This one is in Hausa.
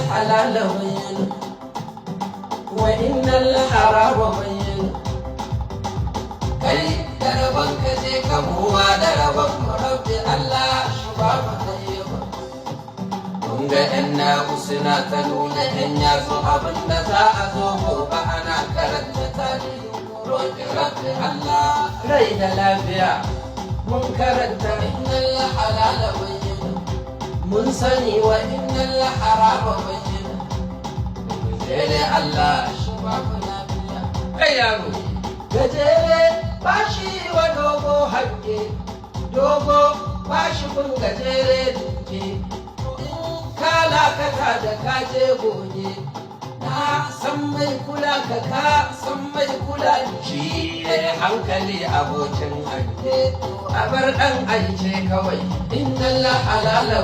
الحلال بين وإن الحرام بين كي دربك جيك هو دربك رب الله شباب طيب kunga inna usna taluna hanya so abinda za a zo gobe ana karanta tarihi roƙi rabbi Allah rai da lafiya mun karanta innal halala bayyin mun sani wa innal harama bayyin gajere Allah shi babu lafiya kai yaro gajere bashi wa dogo hange dogo bashi kun gajere duke kalakata da kaje goge na san mai kula ka san mai kula shi hankali abokin hange a bar dan aice kawai innal halala